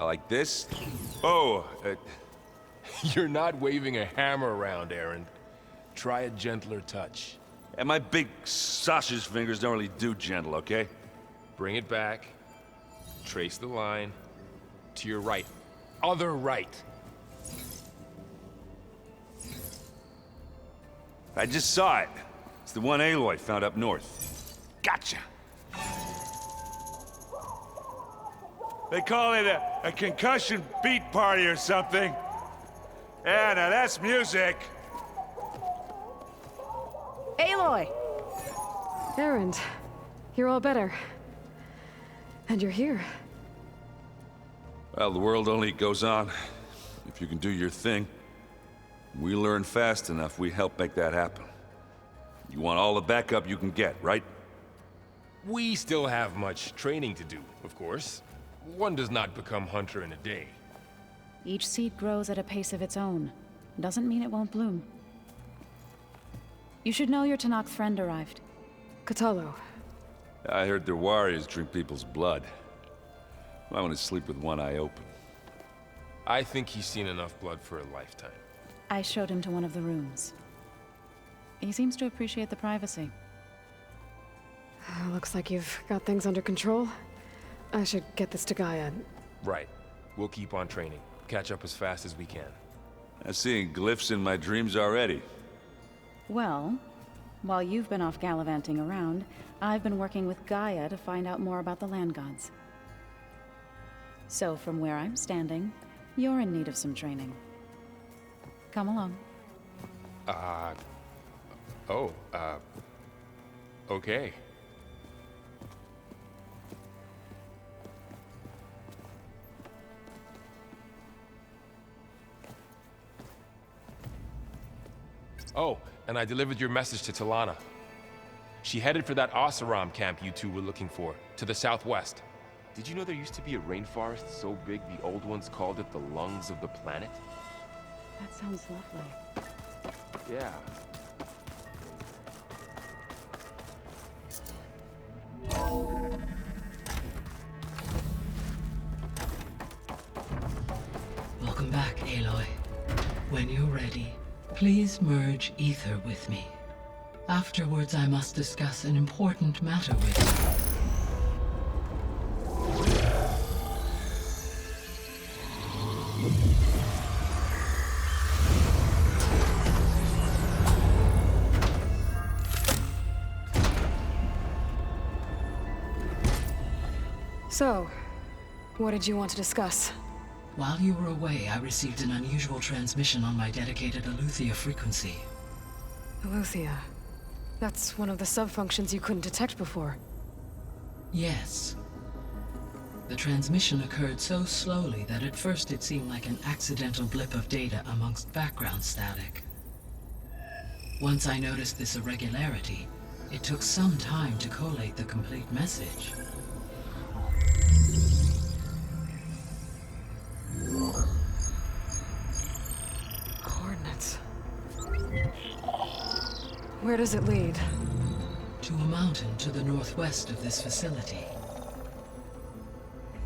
Like this? Oh, You're not waving a hammer around, Aaron. Try a gentler touch. and my big sausage fingers don't really do gentle, okay? Bring it back. Trace the line. To your right. Other right. I just saw it. It's the one Aloy found up north. Gotcha! They call it a concussion beat party or something. Yeah, now that's music. Aloy! Aaron, you're all better. And you're here. Well, the world only goes on if you can do your thing. We learn fast enough, we help make that happen. You want all the backup you can get, right? We still have much training to do, of course. One does not become hunter in a day. Each seed grows at a pace of its own. Doesn't mean it won't bloom. You should know your Tanakh friend arrived. Katalo. I heard their warriors drink people's blood. I want to sleep with one eye open. I think he's seen enough blood for a lifetime. I showed him to one of the rooms. He seems to appreciate the privacy. Looks like you've got things under control. I should get this to Gaia. Right. We'll keep on training. Catch up as fast as we can. I'm seeing glyphs in my dreams already. Well, while you've been off gallivanting around, I've been working with Gaia to find out more about the land gods. So from where I'm standing, you're in need of some training. Come along. Okay. Oh, and I delivered your message to Talana. She headed for that Oseram camp you two were looking for, to the southwest. Did you know there used to be a rainforest so big the old ones called it the lungs of the planet? That sounds lovely. Yeah. Welcome back, Aloy. When you're ready, please merge ether with me. Afterwards, I must discuss an important matter with you. So, what did you want to discuss? While you were away, I received an unusual transmission on my dedicated Aletheia frequency. Aletheia. That's one of the sub-functions you couldn't detect before. Yes. The transmission occurred so slowly that at first it seemed like an accidental blip of data amongst background static. Once I noticed this irregularity, it took some time to collate the complete message. Coordinates. Where does it lead? To a mountain to the northwest of this facility.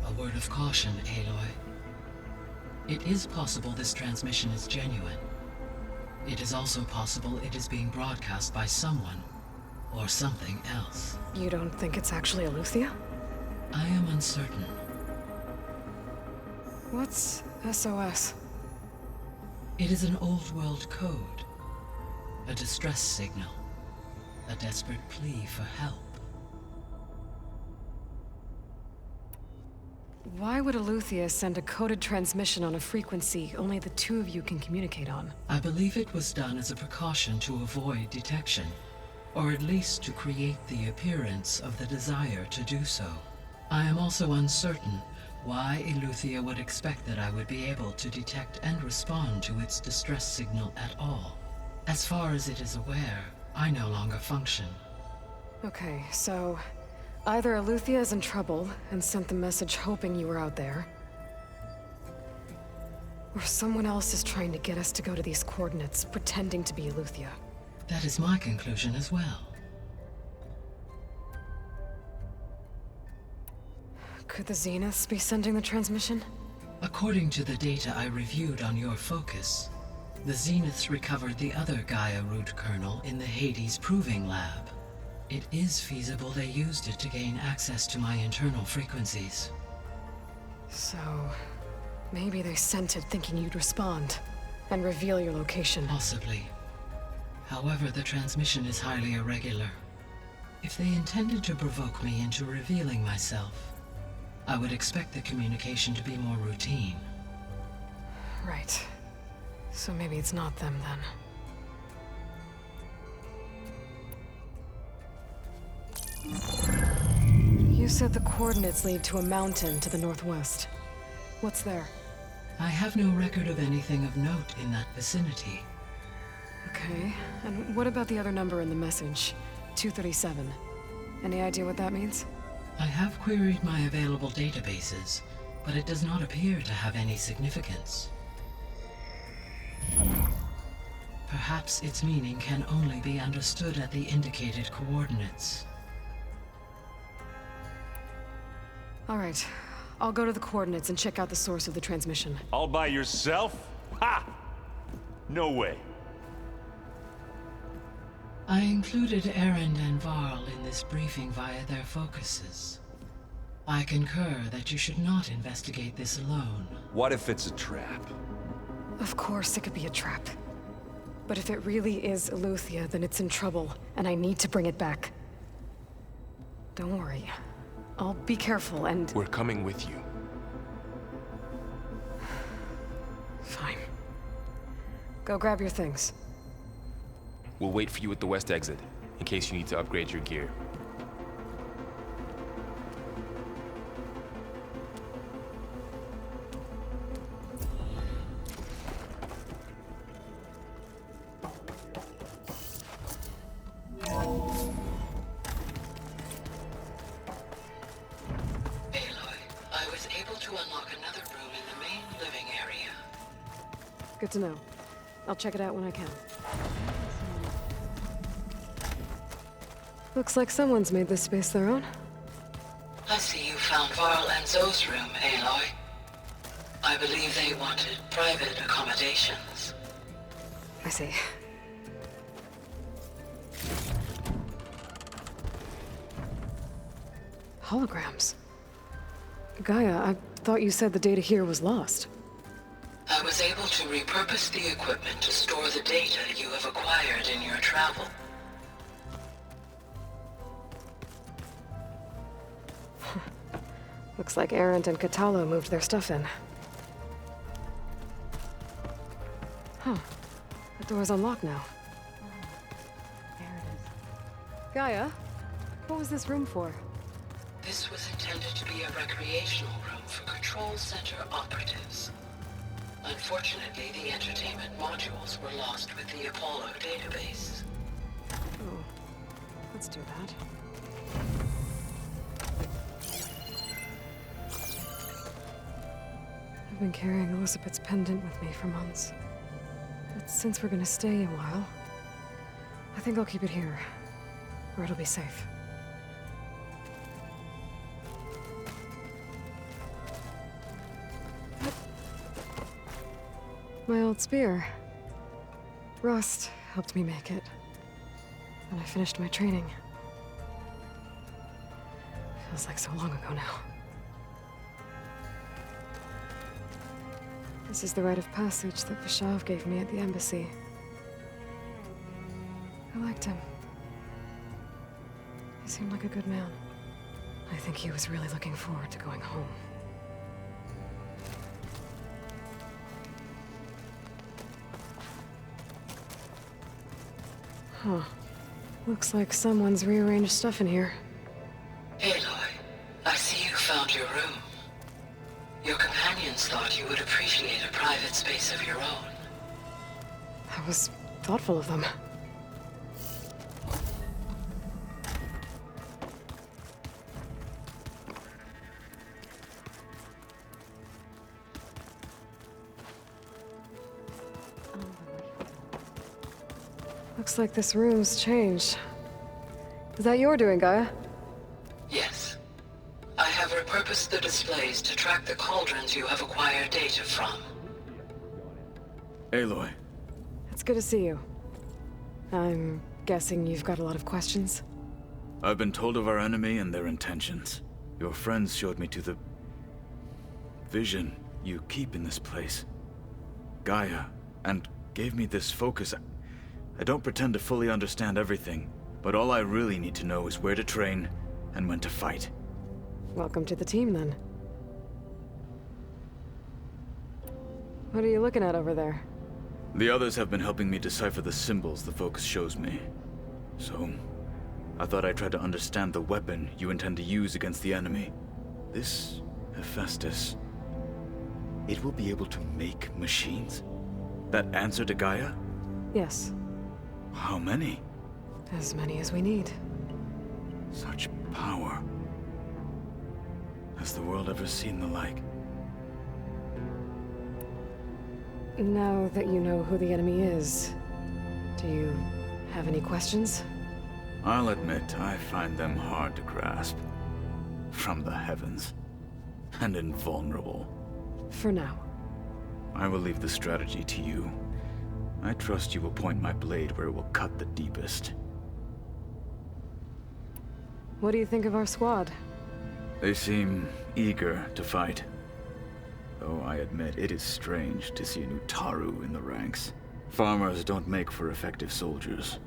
A word of caution, Aloy. It is possible this transmission is genuine. It is also possible it is being broadcast by someone or something else. You don't think it's actually Aletheia? I am uncertain. What's SOS? It is an old-world code. A distress signal. A desperate plea for help. Why would Eleuthia send a coded transmission on a frequency only the two of you can communicate on? I believe it was done as a precaution to avoid detection, or at least to create the appearance of the desire to do so. I am also uncertain why Eleuthia would expect that I would be able to detect and respond to its distress signal at all. As far as it is aware, I no longer function. Okay, so either Eleuthia is in trouble and sent the message hoping you were out there, or someone else is trying to get us to go to these coordinates, pretending to be Eleuthia. That is my conclusion as well. Could the Zeniths be sending the transmission? According to the data I reviewed on your focus, the Zeniths recovered the other Gaia root kernel in the Hades Proving Lab. It is feasible they used it to gain access to my internal frequencies. So, maybe they sent it thinking you'd respond and reveal your location. Possibly. However, the transmission is highly irregular. If they intended to provoke me into revealing myself, I would expect the communication to be more routine. Right. So maybe it's not them then. You said the coordinates lead to a mountain to the northwest. What's there? I have no record of anything of note in that vicinity. Okay, and what about the other number in the message? 237. Any idea what that means? I have queried my available databases, but it does not appear to have any significance. Perhaps its meaning can only be understood at the indicated coordinates. All right, I'll go to the coordinates and check out the source of the transmission. All by yourself? Ha! No way. I included Erend and Varl in this briefing via their focuses. I concur that you should not investigate this alone. What if it's a trap? Of course it could be a trap. But if it really is Eleuthia, then it's in trouble, and I need to bring it back. Don't worry. I'll be careful and... We're coming with you. Fine. Go grab your things. We'll wait for you at the west exit, in case you need to upgrade your gear. Good to know. I'll check it out when I can. Looks like someone's made this space their own. I see you found Varl and Zoe's room, Aloy. I believe they wanted private accommodations. I see. Holograms. Gaia, I thought you said the data here was lost. I was able to repurpose the equipment to store the data you have acquired in your travel. Looks like Erend and Katalo moved their stuff in. Huh. The door's unlocked now. There it is. Gaia, what was this room for? This was intended to be a recreational room for Control Center operatives. Unfortunately, the entertainment modules were lost with the Apollo database. Oh, let's do that. I've been carrying Elizabeth's pendant with me for months. But since we're gonna stay a while, I think I'll keep it here, where it'll be safe. My old spear. Rust helped me make it. And I finished my training. Feels like so long ago now. This is the rite of passage that Vashav gave me at the embassy. I liked him. He seemed like a good man. I think he was really looking forward to going home. Huh. Looks like someone's rearranged stuff in here. Aloy, I see you found your room. Your companions thought you would appreciate a private space of your own. That was thoughtful of them. Looks like this room's changed. Is that your doing, Gaia? Yes. I have repurposed the displays to track the cauldrons you have acquired data from. Aloy, It's good to see you. I'm guessing you've got a lot of questions? I've been told of our enemy and their intentions. Your friends showed me to the vision you keep in this place, Gaia, and gave me this focus. I don't pretend to fully understand everything, but all I really need to know is where to train and when to fight. Welcome to the team, then. What are you looking at over there? The others have been helping me decipher the symbols the focus shows me. So, I thought I'd try to understand the weapon you intend to use against the enemy. This Hephaestus, it will be able to make machines? That answer to Gaia? Yes, How many? as many as we need. Such power. Has the world ever seen the like? Now that you know who the enemy is, do you have any questions? I'll admit, I find them hard to grasp. From the heavens. And invulnerable. For now. I will leave the strategy to you. I trust you will point my blade where it will cut the deepest. What do you think of our squad? They seem eager to fight. Though I admit it is strange to see a new Taru in the ranks. Farmers don't make for effective soldiers.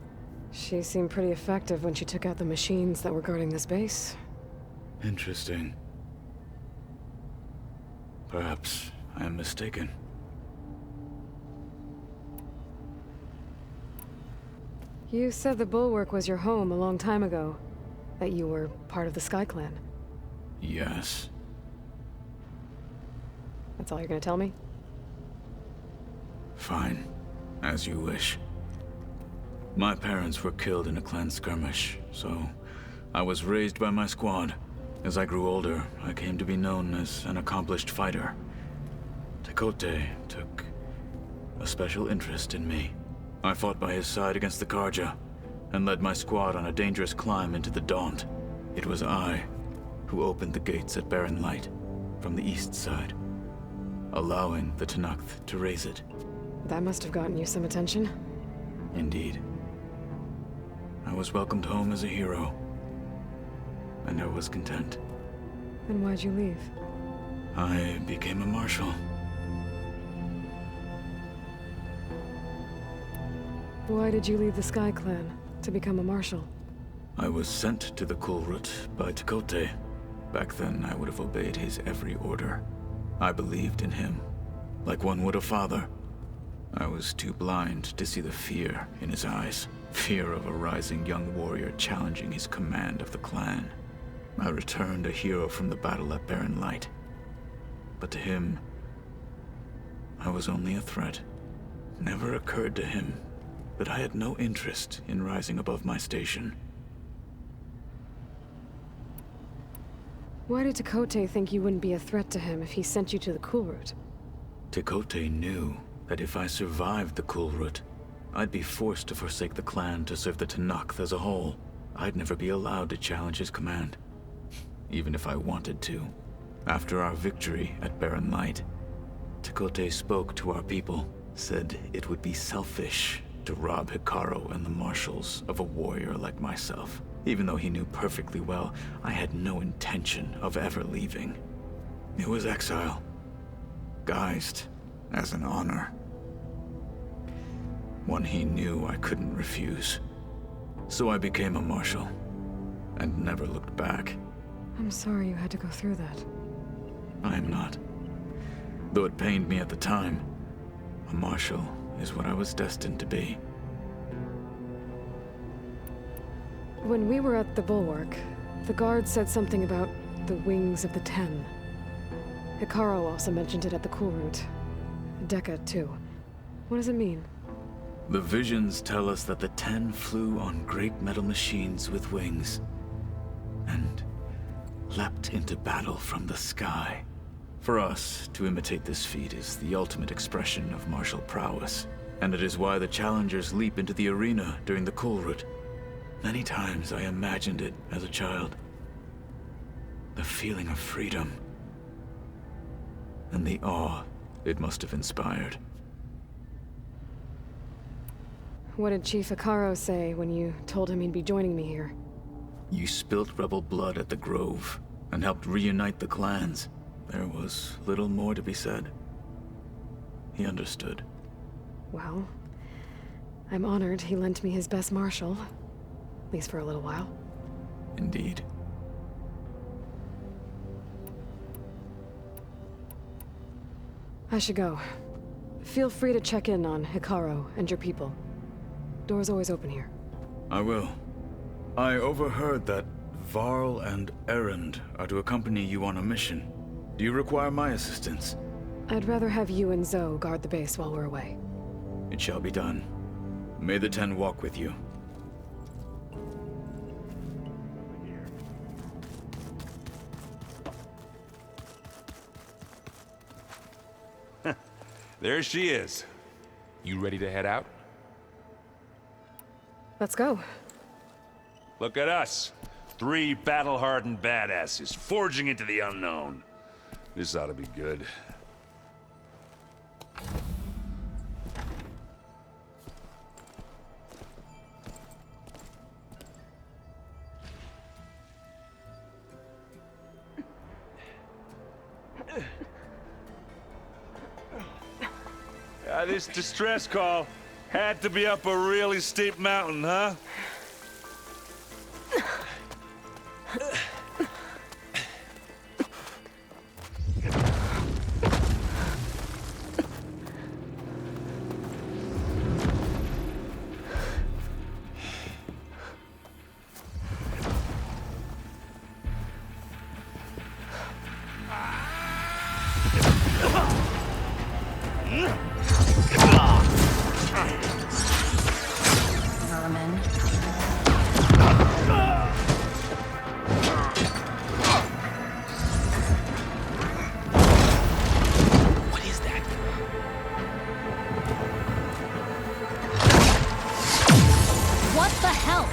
She seemed pretty effective when she took out the machines that were guarding this base. Interesting. Perhaps I am mistaken. You said the Bulwark was your home a long time ago. That you were part of the Sky Clan. Yes. That's all you're gonna tell me? Fine. As you wish. My parents were killed in a clan skirmish, so I was raised by my squad. As I grew older, I came to be known as an accomplished fighter. Tekote took a special interest in me. I fought by his side against the Karja, and led my squad on a dangerous climb into the Daunt. It was I who opened the gates at Barren Light, from the east side, allowing the Tenakth to raise it. That must have gotten you some attention. Indeed. I was welcomed home as a hero, and I was content. Then why'd you leave? I became a marshal. Why did you leave the Sky Clan to become a marshal? I was sent to the Kulrut by Tekote. Back then, I would have obeyed his every order. I believed in him, like one would a father. I was too blind to see the fear in his eyes. Fear of a rising young warrior challenging his command of the clan. I returned a hero from the battle at Barren Light. But to him, I was only a threat. Never occurred to him that I had no interest in rising above my station. Why did Tekote think you wouldn't be a threat to him if he sent you to the Kulrut? Tekote knew that if I survived the Kulrut, I'd be forced to forsake the clan to serve the Tenakth as a whole. I'd never be allowed to challenge his command, even if I wanted to. After our victory at Barren Light, Tekote spoke to our people, said it would be selfish to rob Hikaru and the marshals of a warrior like myself, even though he knew perfectly well I had no intention of ever leaving. It was exile, guised as an honor. One he knew I couldn't refuse. So I became a marshal, and never looked back. I'm sorry you had to go through that. I am not. Though it pained me at the time, a marshal is what I was destined to be. When we were at the Bulwark, the guard said something about the wings of the Ten. Hikaru also mentioned it at the Cool Route. Dekka, too. What does it mean? The visions tell us that the Ten flew on great metal machines with wings, and leapt into battle from the sky. For us, to imitate this feat is the ultimate expression of martial prowess, and it is why the challengers leap into the arena during the Cool Route. Many times I imagined it as a child. The feeling of freedom, and the awe it must have inspired. What did Chief Hikaru say when you told him he'd be joining me here? You spilt rebel blood at the Grove, and helped reunite the clans. There was little more to be said. He understood. Well, I'm honored he lent me his best marshal. At least for a little while. Indeed. I should go. Feel free to check in on Hikaru and your people. Door's always open here. I will. I overheard that Varl and Erend are to accompany you on a mission. Do you require my assistance? I'd rather have you and Zoe guard the base while we're away. It shall be done. May the Ten walk with you. There she is. You ready to head out? Let's go. Look at us. 3 battle-hardened badasses forging into the unknown. This ought to be good. This distress call had to be up a really steep mountain, huh? Vermin. What is that? What the hell?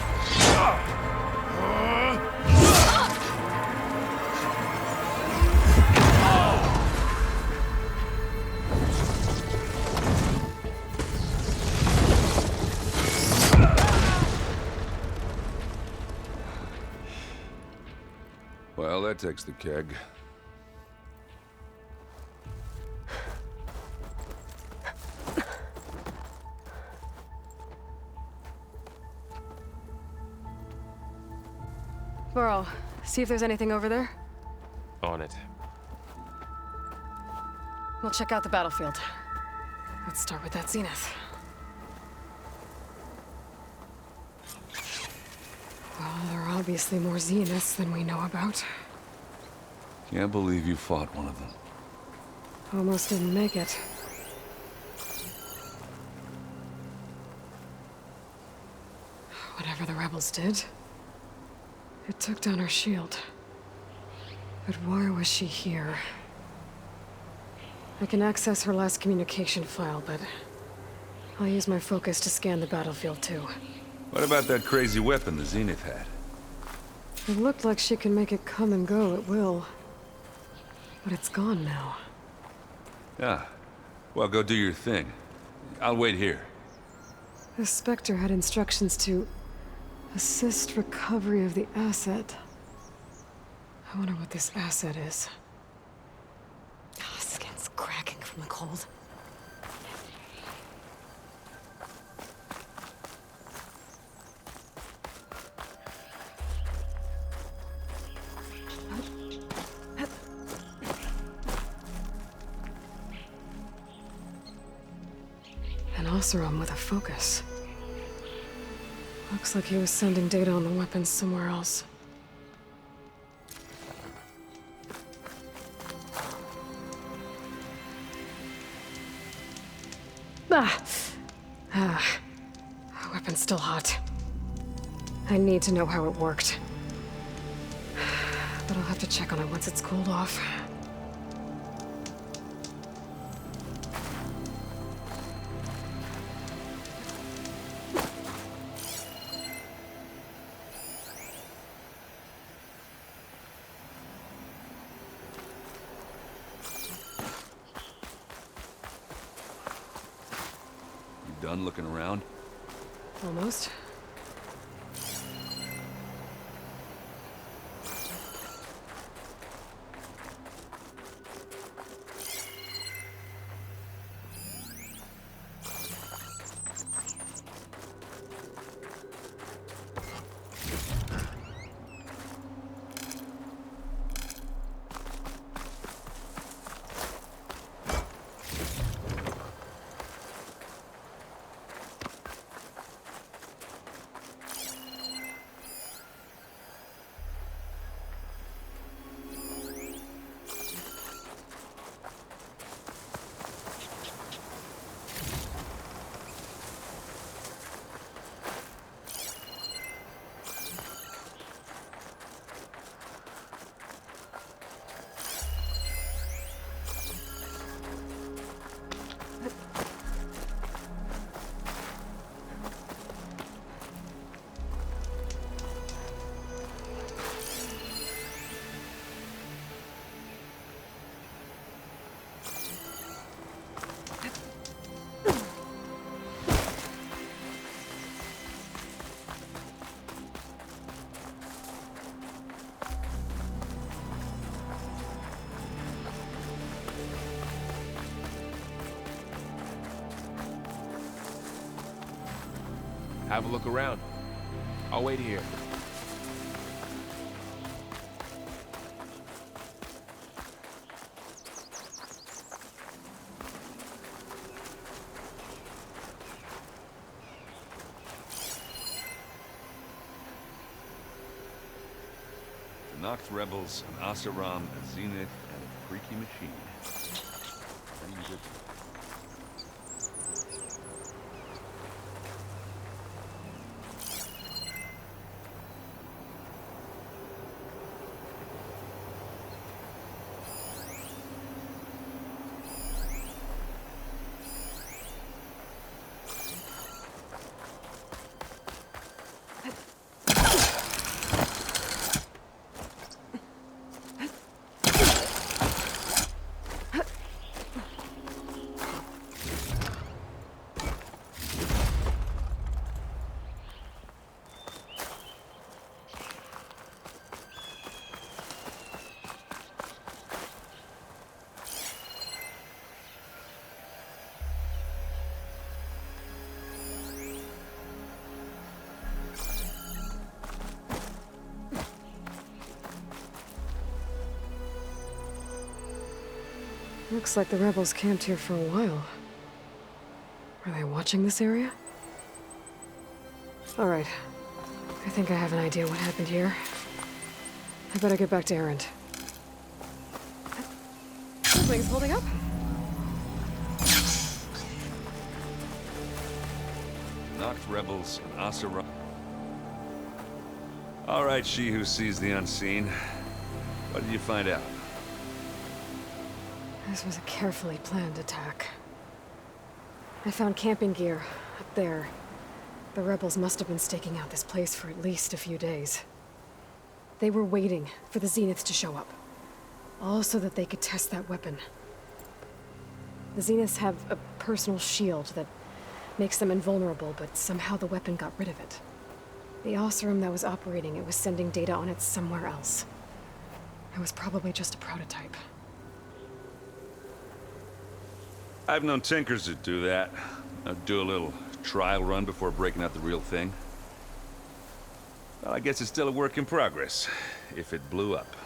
Well, that takes the keg. Burrow, see if there's anything over there. On it. We'll check out the battlefield. Let's start with that zenith. Well, there are obviously more zeniths than we know about. Can't believe you fought one of them. Almost didn't make it. Whatever the rebels did, it took down her shield. But why was she here? I can access her last communication file, but I'll use my focus to scan the battlefield too. What about that crazy weapon the Zenith had? It looked like she can make it come and go at will. But it's gone now. Yeah. Well, go do your thing. I'll wait here. The Spectre had instructions to assist recovery of the asset. I wonder what this asset is. Oh, skin's cracking from the cold. Oseram with a focus. Looks like he was sending data on the weapons somewhere else. Weapon's still hot. I need to know how it worked. But I'll have to check on it once it's cooled off. You done looking around? Almost. Have a look around. I'll wait here. The Nox rebels, an Oseram, a Zenith, and a freaky machine. Pretty good. Looks like the rebels camped here for a while. Are they watching this area? Alright. I think I have an idea what happened here. I better get back to Erend. Things holding up? Nox rebels, an Oseram. All right, she who sees the unseen. What did you find out? This was a carefully planned attack. I found camping gear up there. The rebels must have been staking out this place for at least a few days. They were waiting for the Zeniths to show up. All so that they could test that weapon. The Zeniths have a personal shield that makes them invulnerable, but somehow the weapon got rid of it. The Oseram that was operating it was sending data on it somewhere else. It was probably just a prototype. I've known tinkers that do that. Do a little trial run before breaking out the real thing. Well, I guess it's still a work in progress, if it blew up.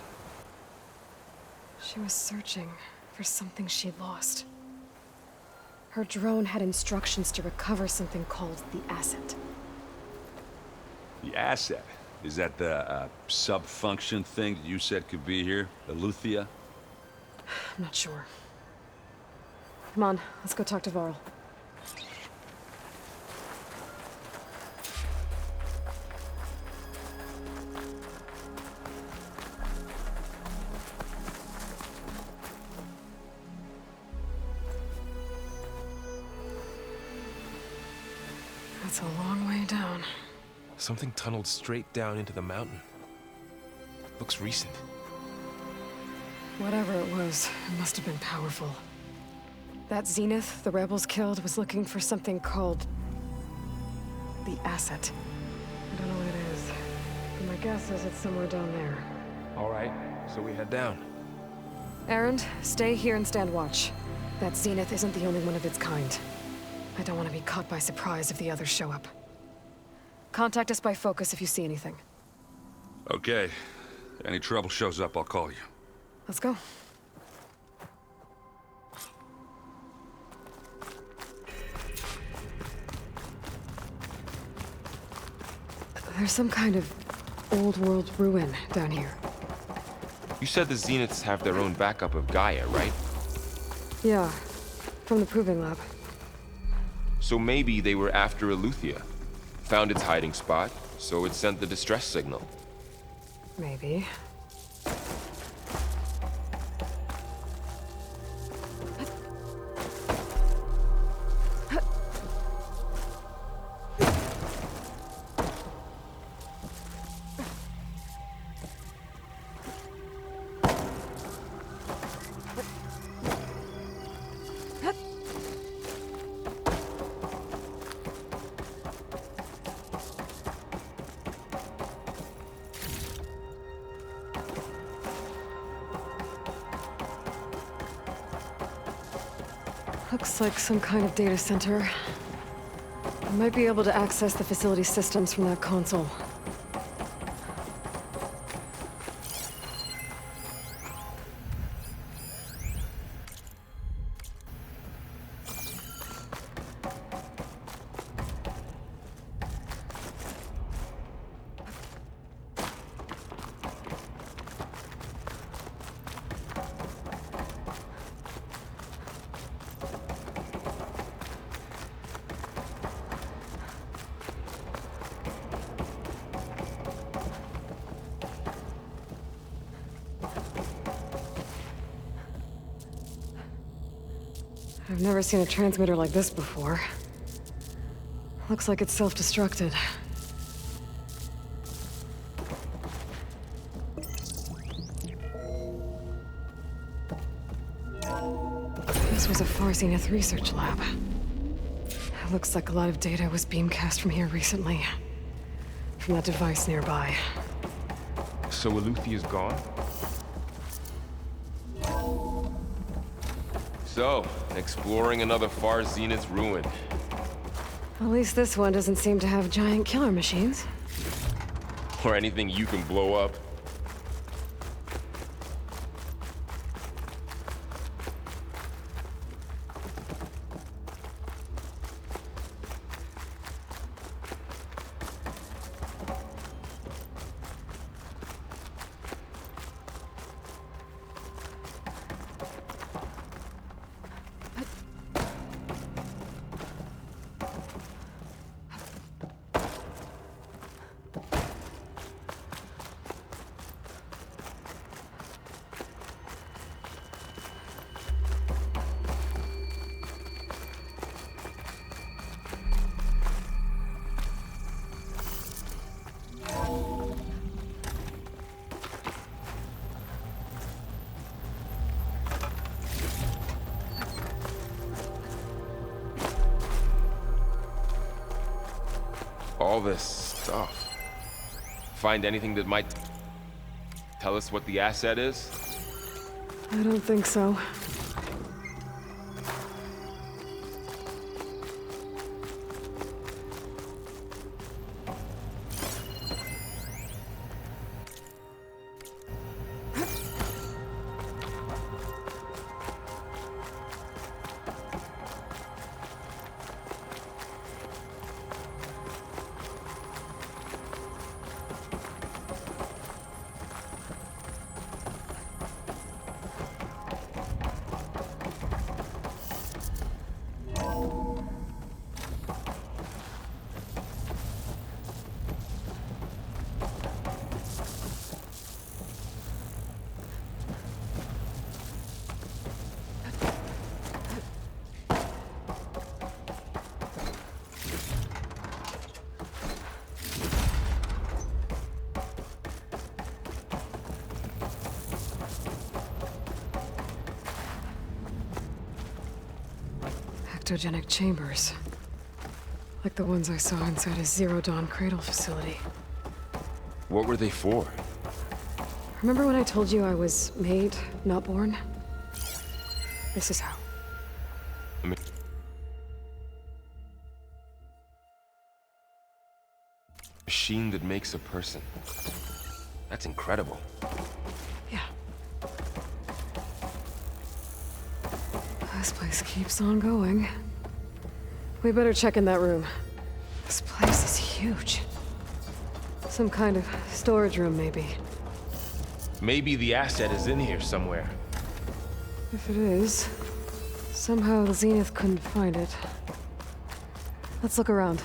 She was searching for something she'd lost. Her drone had instructions to recover something called the asset. The asset? Is that the sub-function thing that you said could be here? The Luthia? I'm not sure. Come on, let's go talk to Varl. That's a long way down. Something tunneled straight down into the mountain. Looks recent. Whatever it was, it must have been powerful. That Zenith the rebels killed was looking for something called the asset. I don't know what it is, but my guess is it's somewhere down there. All right, so we head down. Erend, stay here and stand watch. That Zenith isn't the only one of its kind. I don't want to be caught by surprise if the others show up. Contact us by focus if you see anything. Okay. Any trouble shows up, I'll call you. Let's go. There's some kind of old world ruin down here. You said the Zeniths have their own backup of Gaia, right? Yeah, from the Proving Lab. So maybe they were after Eleuthia. Found its hiding spot, so it sent the distress signal. Maybe. Looks like some kind of data center. I might be able to access the facility systems from that console. I've never seen a transmitter like this before. Looks like it's self-destructed. This was a Far Zenith research lab. It looks like a lot of data was beamcast from here recently. From that device nearby. So Eleuthia's gone? So, exploring another Far Zenith ruin. At least this one doesn't seem to have giant killer machines. Or anything you can blow up. All this stuff. Find anything that might tell us what the asset is? I don't think so. cryptogenic chambers. Like the ones I saw inside his Zero Dawn cradle facility. What were they for? Remember when I told you I was made, not born? This is how. I mean, machine that makes a person. That's incredible. Yeah. This place keeps on going. We better check in that room. This place is huge. Some kind of storage room, maybe. Maybe the asset is in here somewhere. If it is, somehow the Zenith couldn't find it. Let's look around.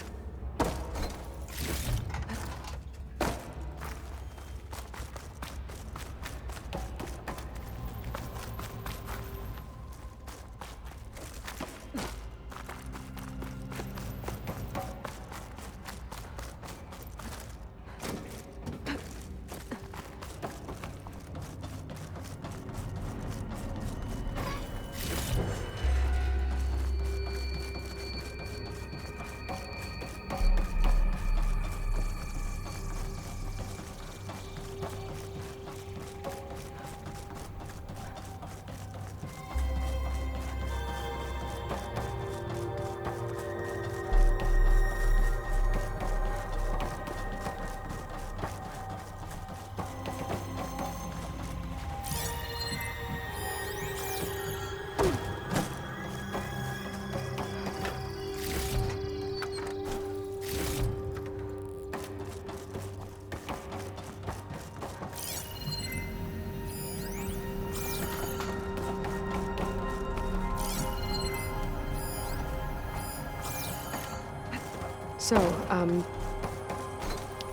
So,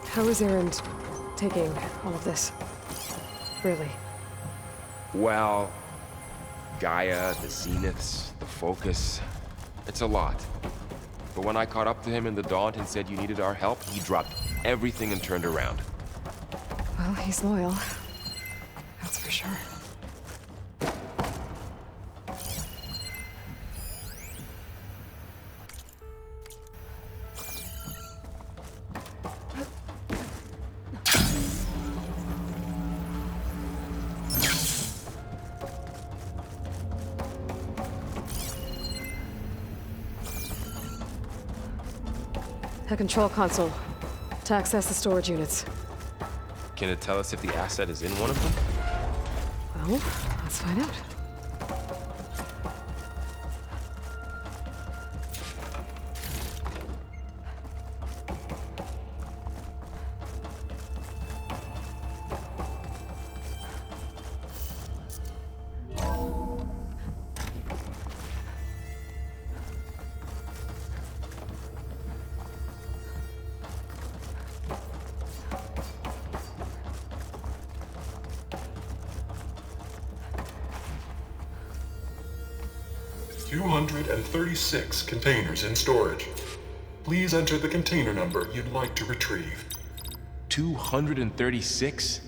how is Erend taking all of this? Really? Well, Gaia, the Zeniths, the Focus. It's a lot. But when I caught up to him in the Daunt and said you needed our help, he dropped everything and turned around. Well, he's loyal. That's for sure. The control console. To access the storage units. Can it tell us if the asset is in one of them? Well, let's find out. "236 containers in storage. Please enter the container number you'd like to retrieve." 236?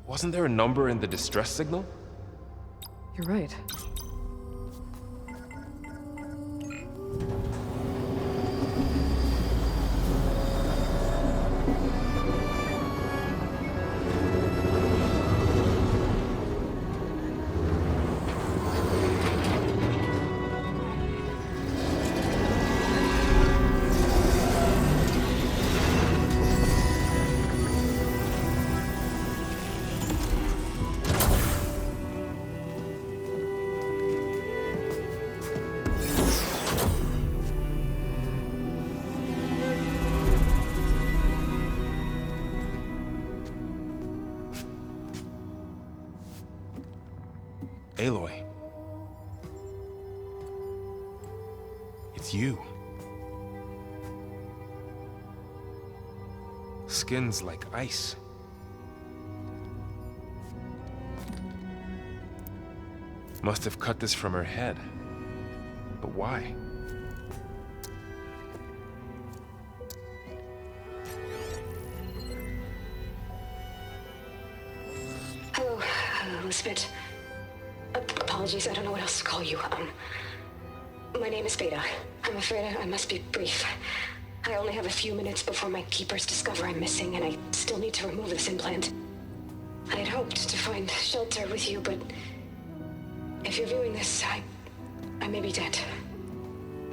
Wasn't there a number in the distress signal? You're right. Aloy. It's you. Skin's like ice. Must have cut this from her head. But why? Hello, Misfit. Apologies, I don't know what else to call you. My name is Beta. I'm afraid I must be brief. I only have a few minutes before my keepers discover I'm missing, and I still need to remove this implant. I had hoped to find shelter with you, but if you're viewing this, I may be dead.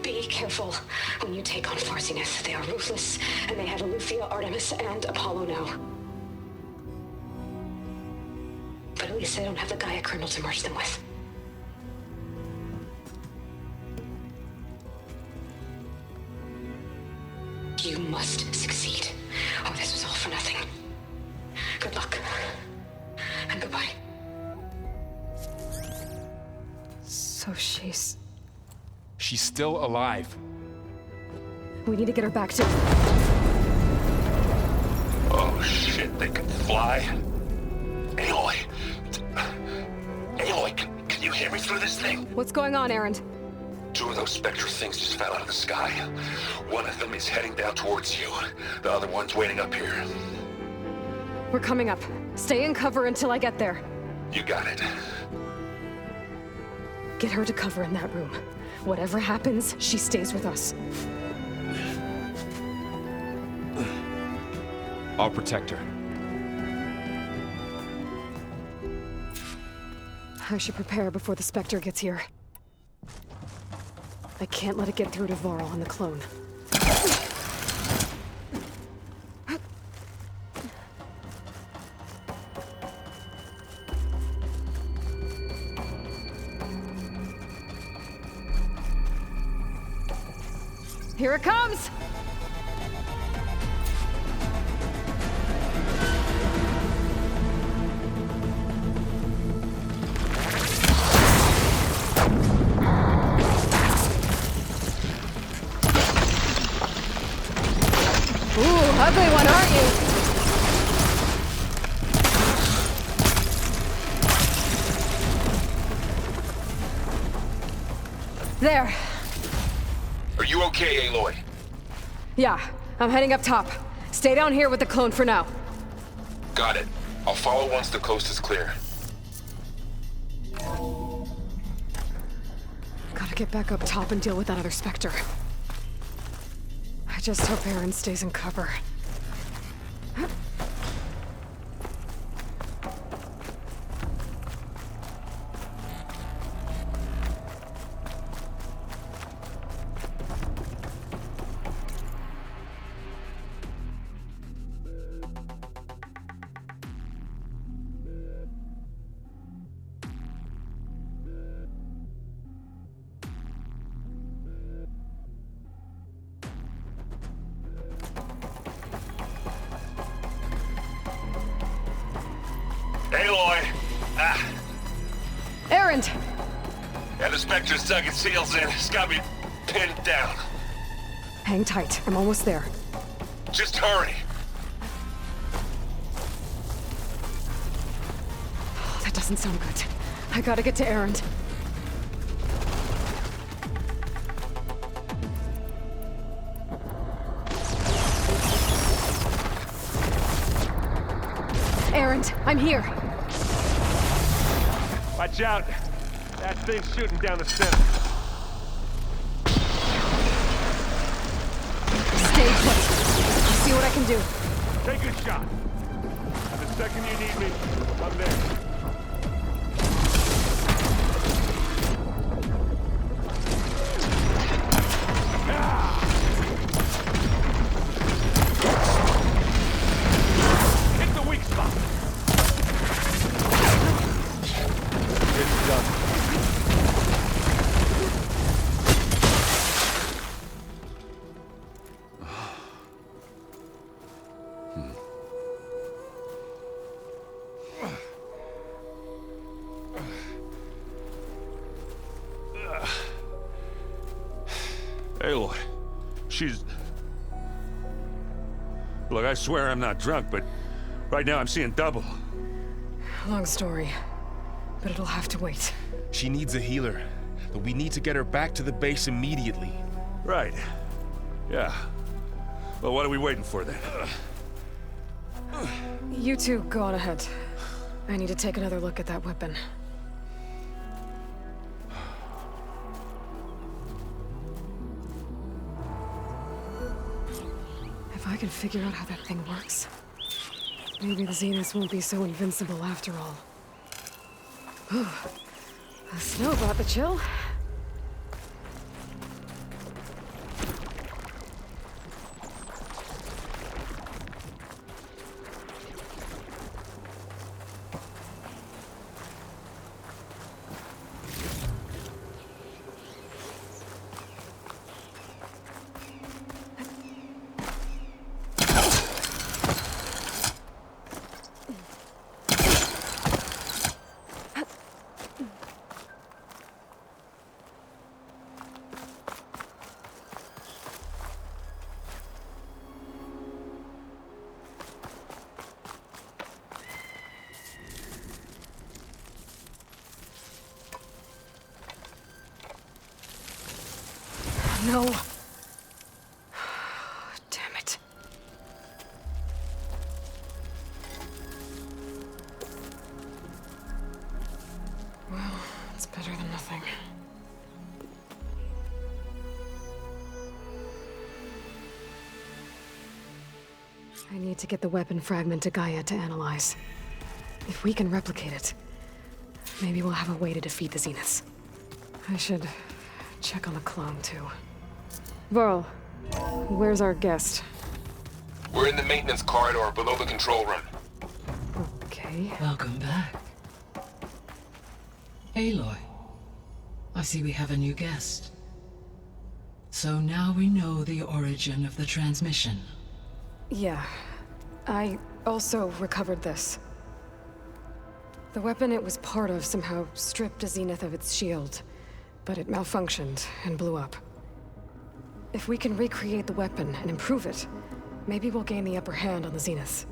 Be careful when you take on Farsiness. They are ruthless, and they have Eleuthia, Artemis, and Apollo now. But at least they don't have the Gaia kernel to merge them with. You must succeed. Oh, this was all for nothing. Good luck. And goodbye. So she's still alive. We need to get her back to... Oh shit, they can fly? Aloy! Aloy, can you hear me through this thing? What's going on, Erend? 2 of those Spectre things just fell out of the sky. One of them is heading down towards you. The other one's waiting up here. We're coming up. Stay in cover until I get there. You got it. Get her to cover in that room. Whatever happens, she stays with us. I'll protect her. I should prepare before the Spectre gets here. I can't let it get through to Varl and the clone. Here it comes! Ugly one, aren't you? There. Are you okay, Aloy? Yeah, I'm heading up top. Stay down here with the clone for now. Got it. I'll follow once the coast is clear. Gotta get back up top and deal with that other Spectre. I just hope Erend stays in cover. Aloy! Erend! Yeah, the Spectre's dug its heels in. It's got me pinned down. Hang tight. I'm almost there. Just hurry. Oh, that doesn't sound good. I gotta get to Erend. Erend, I'm here. Watch out! That thing's shooting down the center. Stay put. I'll see what I can do. Take a shot. And the second you need me, I'm there. Hit the weak spot. It's done. Aloy, she's... Look, I swear I'm not drunk, but right now I'm seeing double. Long story, but it'll have to wait. She needs a healer, but we need to get her back to the base immediately. Right. Yeah. Well, what are we waiting for then? You two go on ahead. I need to take another look at that weapon. If I can figure out how that thing works, maybe the Zeniths won't be so invincible after all. The snow brought the chill. No. Damn it. Well, it's better than nothing. I need to get the weapon fragment to Gaia to analyze. If we can replicate it, maybe we'll have a way to defeat the Zeniths. I should check on the clone, too. Varl, where's our guest? We're in the maintenance corridor below the control room. Okay. Welcome back. Aloy, I see we have a new guest. So now we know the origin of the transmission. Yeah. I also recovered this. The weapon it was part of somehow stripped a Zenith of its shield, but it malfunctioned and blew up. If we can recreate the weapon and improve it, maybe we'll gain the upper hand on the Zeniths.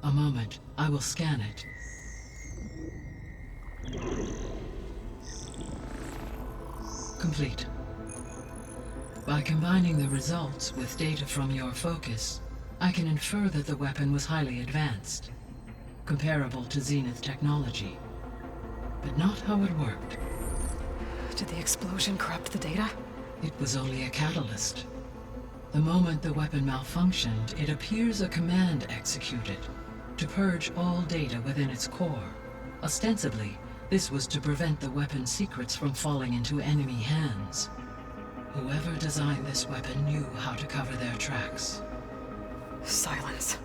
A moment, I will scan it. Complete. By combining the results with data from your focus, I can infer that the weapon was highly advanced, comparable to Zenith technology, but not how it worked. Did the explosion corrupt the data? It was only a catalyst. The moment the weapon malfunctioned, it appears a command executed to purge all data within its core. Ostensibly, this was to prevent the weapon's secrets from falling into enemy hands. Whoever designed this weapon knew how to cover their tracks. Silence.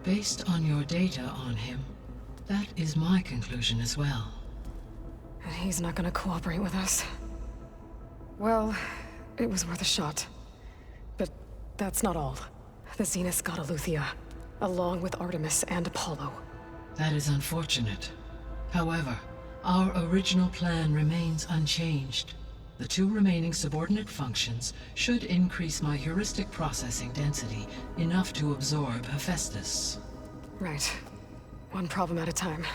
Based on your data on him, that is my conclusion as well. And he's not gonna cooperate with us. Well, it was worth a shot. But that's not all. The Zeniths got Aletheia, along with Artemis and Apollo. That is unfortunate. However, our original plan remains unchanged. The two remaining subordinate functions should increase my heuristic processing density enough to absorb Hephaestus. Right. One problem at a time.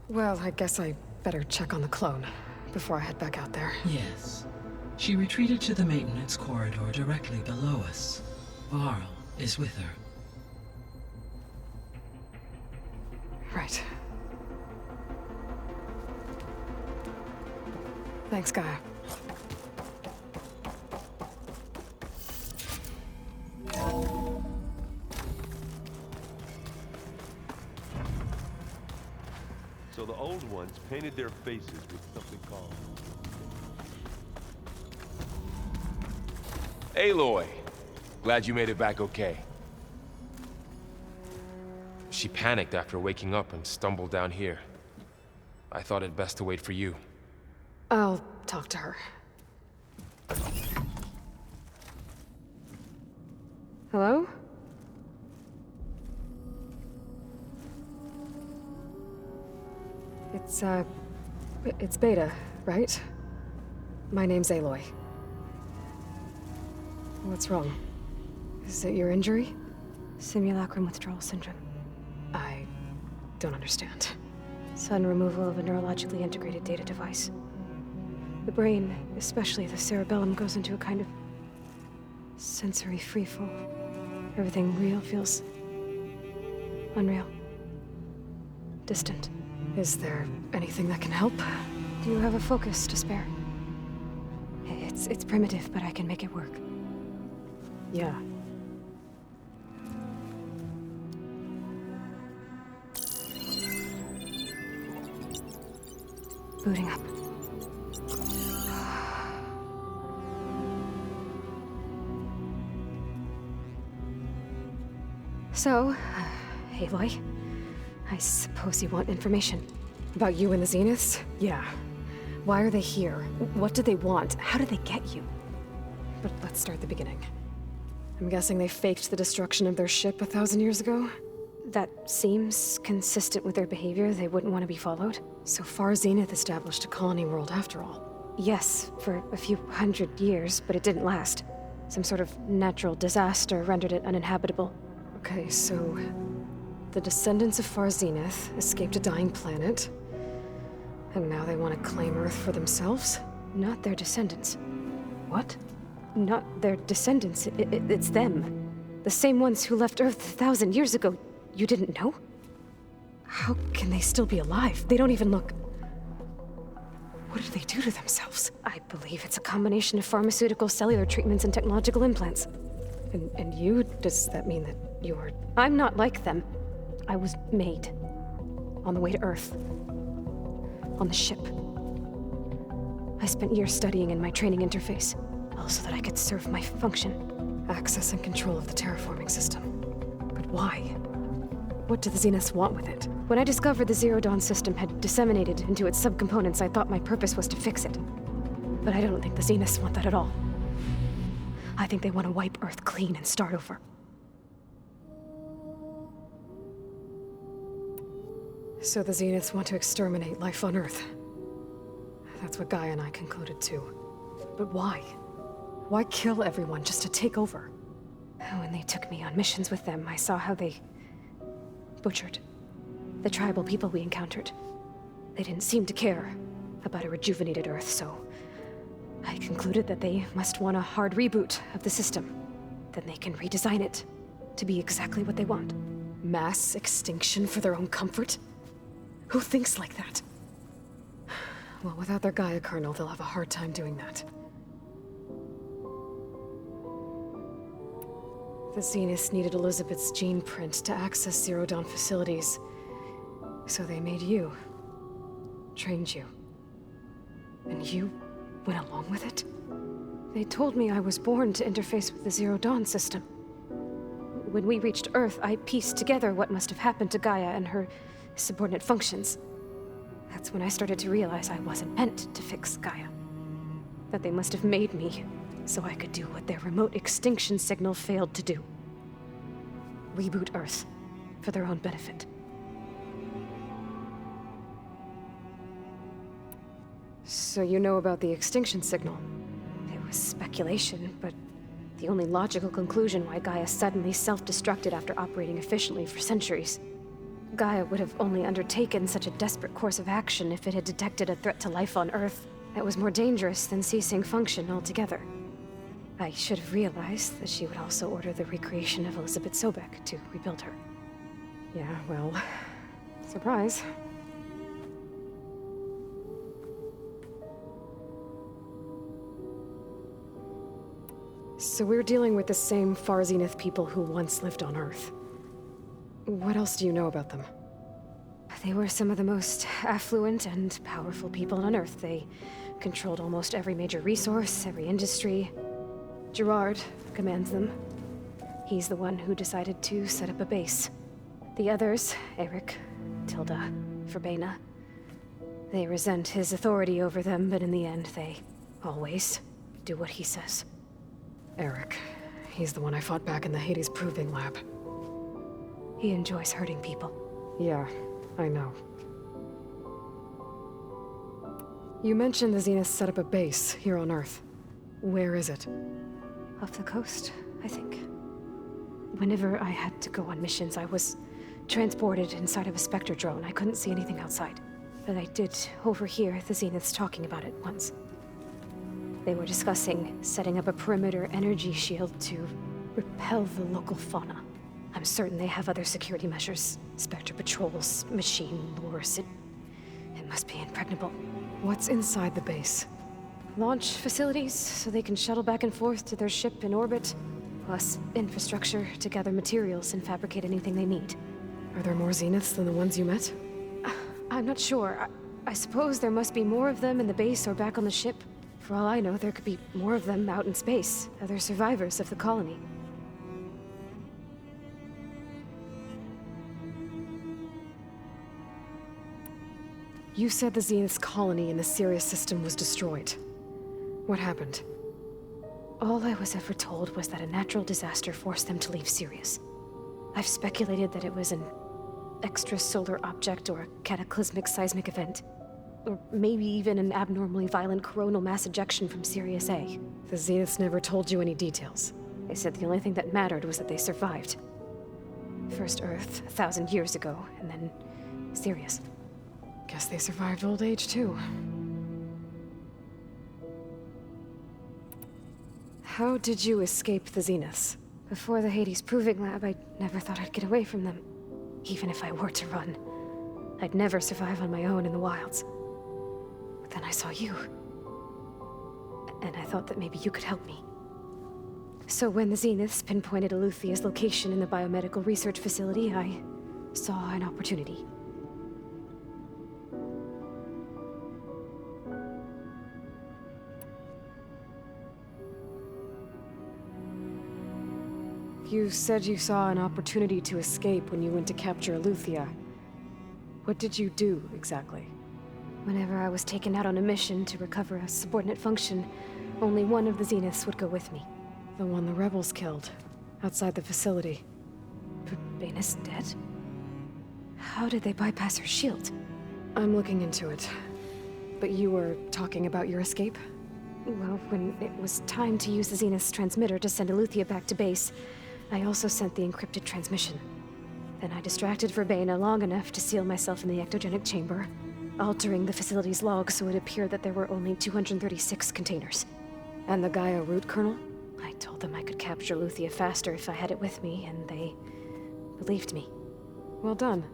Well, I guess I better check on the clone before I head back out there. Yes. She retreated to the maintenance corridor directly below us. Varl is with her. Right. Thanks, Gaia. So the old ones painted their faces with something called... Aloy! Glad you made it back okay. She panicked after waking up and stumbled down here. I thought it best to wait for you. I'll talk to her. Hello? It's Beta, right? My name's Aloy. What's wrong? Is it your injury? Simulacrum withdrawal syndrome. I don't understand. Sudden removal of a neurologically integrated data device. The brain, especially the cerebellum, goes into a kind of sensory freefall. Everything real feels unreal. Distant. Is there anything that can help? Do you have a focus to spare? It's primitive, but I can make it work. Yeah. Booting up. So, Aloy, I suppose you want information. About you and the Zeniths? Yeah. Why are they here? What do they want? How did they get you? But let's start at the beginning. I'm guessing they faked the destruction of their ship 1,000 years ago? That seems consistent with their behavior. They wouldn't want to be followed. So far, Zenith established a colony world after all. Yes, for a few hundred years, but it didn't last. Some sort of natural disaster rendered it uninhabitable. Okay, so the descendants of Far Zenith escaped a dying planet, and now they want to claim Earth for themselves? Not their descendants. What? Not their descendants. It's them. The same ones who left Earth 1,000 years ago. You didn't know? How can they still be alive? They don't even look... What did they do to themselves? I believe it's a combination of pharmaceutical, cellular treatments, and technological implants. And you? Does that mean that you're... I'm not like them. I was made. On the way to Earth. On the ship. I spent years studying in my training interface, all so that I could serve my function. Access and control of the terraforming system. But why? What do the Zeniths want with it? When I discovered the Zero Dawn system had disseminated into its subcomponents, I thought my purpose was to fix it. But I don't think the Zeniths want that at all. I think they want to wipe Earth clean and start over. So the Zeniths want to exterminate life on Earth. That's what Gaia and I concluded too. But why? Why kill everyone just to take over? When they took me on missions with them, I saw how they butchered the tribal people we encountered. They didn't seem to care about a rejuvenated Earth, so I concluded that they must want a hard reboot of the system. Then they can redesign it to be exactly what they want. Mass extinction for their own comfort? Who thinks like that? Well, without their Gaia kernel, they'll have a hard time doing that. The Zeniths needed Elizabeth's gene print to access Zero Dawn facilities. So they made you. Trained you. And you went along with it? They told me I was born to interface with the Zero Dawn system. When we reached Earth, I pieced together what must have happened to Gaia and her subordinate functions. That's when I started to realize I wasn't meant to fix Gaia. That they must have made me so I could do what their remote extinction signal failed to do. Reboot Earth for their own benefit. So you know about the extinction signal? It was speculation, but the only logical conclusion why Gaia suddenly self-destructed after operating efficiently for centuries. Gaia would have only undertaken such a desperate course of action if it had detected a threat to life on Earth that was more dangerous than ceasing function altogether. I should have realized that she would also order the recreation of Elizabeth Sobek to rebuild her. Yeah, well, surprise. So we're dealing with the same Far Zenith people who once lived on Earth. What else do you know about them? They were some of the most affluent and powerful people on Earth. They controlled almost every major resource, every industry. Gerard commands them. He's the one who decided to set up a base. The others, Eric, Tilda, Verbena, they resent his authority over them, but in the end, they always do what he says. Eric. He's the one I fought back in the Hades Proving Lab. He enjoys hurting people. Yeah, I know. You mentioned the Zeniths set up a base here on Earth. Where is it? Off the coast, I think. Whenever I had to go on missions, I was transported inside of a Spectre drone. I couldn't see anything outside. But I did overhear the Zeniths talking about it once. They were discussing setting up a perimeter energy shield to repel the local fauna. I'm certain they have other security measures. Spectre patrols, machine lures. It must be impregnable. What's inside the base? Launch facilities, so they can shuttle back and forth to their ship in orbit. plus infrastructure to gather materials and fabricate anything they need. Are there more Zeniths than the ones you met? I'm not sure. I suppose there must be more of them in the base or back on the ship. For all I know, there could be more of them out in space, other survivors of the colony. You said the Zenith's colony in the Sirius system was destroyed. What happened? All I was ever told was that a natural disaster forced them to leave Sirius. I've speculated that it was an extrasolar object or a cataclysmic seismic event. Or maybe even an abnormally violent coronal mass ejection from Sirius A. The Zeniths never told you any details. They said the only thing that mattered was that they survived. First Earth, 1,000 years ago, and then Sirius. Guess they survived old age, too. How did you escape the Zeniths? Before the Hades Proving Lab, I never thought I'd get away from them. Even if I were to run. I'd never survive on my own in the wilds. But then I saw you. And I thought that maybe you could help me. So when the Zeniths pinpointed Eluthia's location in the biomedical research facility, I saw an opportunity. You said you saw an opportunity to escape when you went to capture Eluthia. What did you do, exactly? Whenever I was taken out on a mission to recover a subordinate function, only one of the Zeniths would go with me. The one the rebels killed, outside the facility. Baina's dead? How did they bypass her shield? I'm looking into it. But you were talking about your escape? Well, when it was time to use the Zenith's transmitter to send Eluthia back to base, I also sent the encrypted transmission. Then I distracted Verbena long enough to seal myself in the ectogenic chamber, altering the facility's log so it appeared that there were only 236 containers. And the Gaia root kernel? I told them I could capture Eluthia faster if I had it with me, and they believed me. Well done.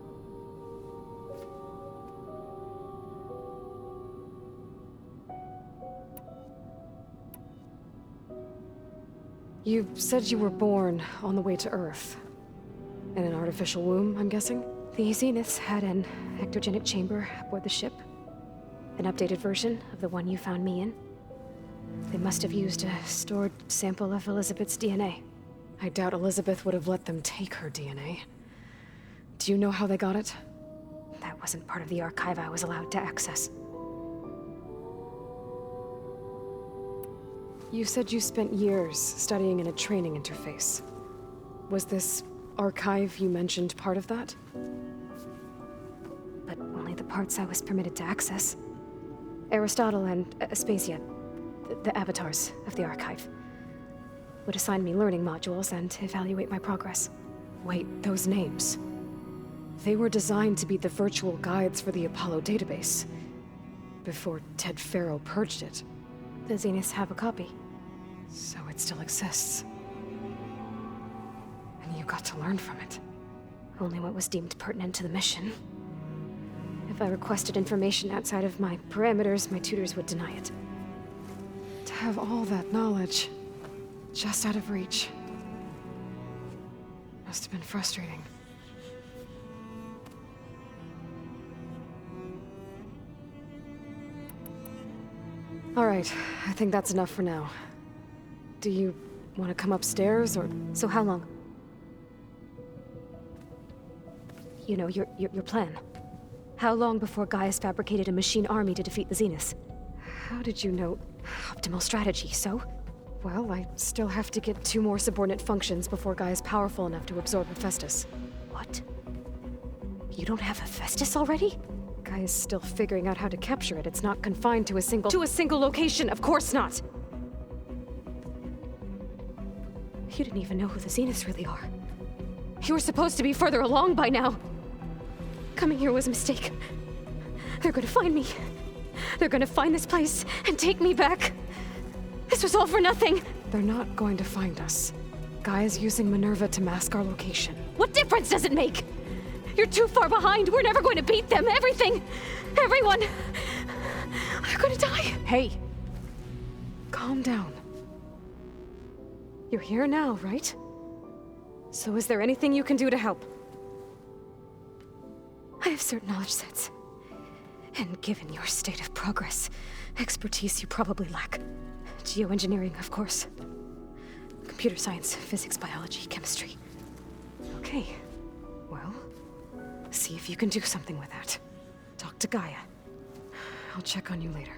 You said you were born on the way to Earth. In an artificial womb, I'm guessing? The Zeniths had an ectogenic chamber aboard the ship. An updated version of the one you found me in. They must have used a stored sample of Elizabeth's DNA. I doubt Elizabeth would have let them take her DNA. Do you know how they got it? That wasn't part of the archive I was allowed to access. You said you spent years studying in a training interface. Was this archive you mentioned part of that? But only the parts I was permitted to access. Aristotle and Aspasia, the avatars of the archive, would assign me learning modules and evaluate my progress. Wait, those names. They were designed to be the virtual guides for the Apollo database, before Ted Faro purged it. The Zeniths have a copy. So it still exists. And you got to learn from it. Only what was deemed pertinent to the mission. If I requested information outside of my parameters, my tutors would deny it. To have all that knowledge, just out of reach. Must have been frustrating. All right, I think that's enough for now. Do you want to come upstairs, or...? So how long? You know, your plan. How long before Gaius fabricated a machine army to defeat the Zeniths? How did you know? Optimal strategy, so? Well, I still have to get 2 more subordinate functions before Gaia's powerful enough to absorb Hephaestus. What? You don't have Hephaestus already? Gaia's still figuring out how to capture it. It's not confined to a single... To a single location! Of course not! You didn't even know who the Zeniths really are. You were supposed to be further along by now. Coming here was a mistake. They're gonna find me. They're gonna find this place and take me back. This was all for nothing. They're not going to find us. Gaia's using Minerva to mask our location. What difference does it make? You're too far behind. We're never going to beat them. Everything. Everyone. They're gonna die. Hey. Calm down. You're here now, right? So is there anything you can do to help? I have certain knowledge sets. And given your state of progress, expertise you probably lack. Geoengineering, of course. Computer science, physics, biology, chemistry. Okay. Well, see if you can do something with that. Talk to Gaia. I'll check on you later.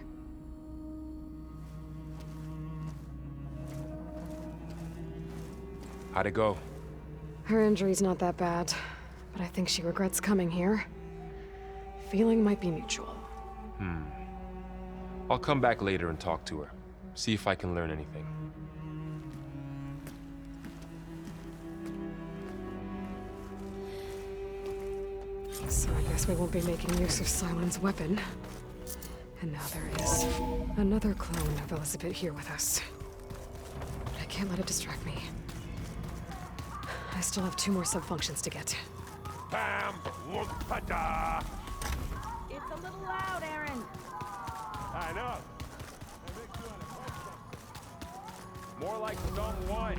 How'd it go? Her injury's not that bad, but I think she regrets coming here. Feeling might be mutual. I'll come back later and talk to her. See if I can learn anything. So I guess we won't be making use of Sylens' weapon. And now there is another clone of Elizabeth here with us. But I can't let it distract me. I still have 2 more sub-functions to get. Bam! Look, pada! It's a little loud, Aaron. I know. That makes you want to punch something. More like someone.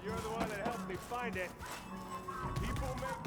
You're the one that helped me find it. People make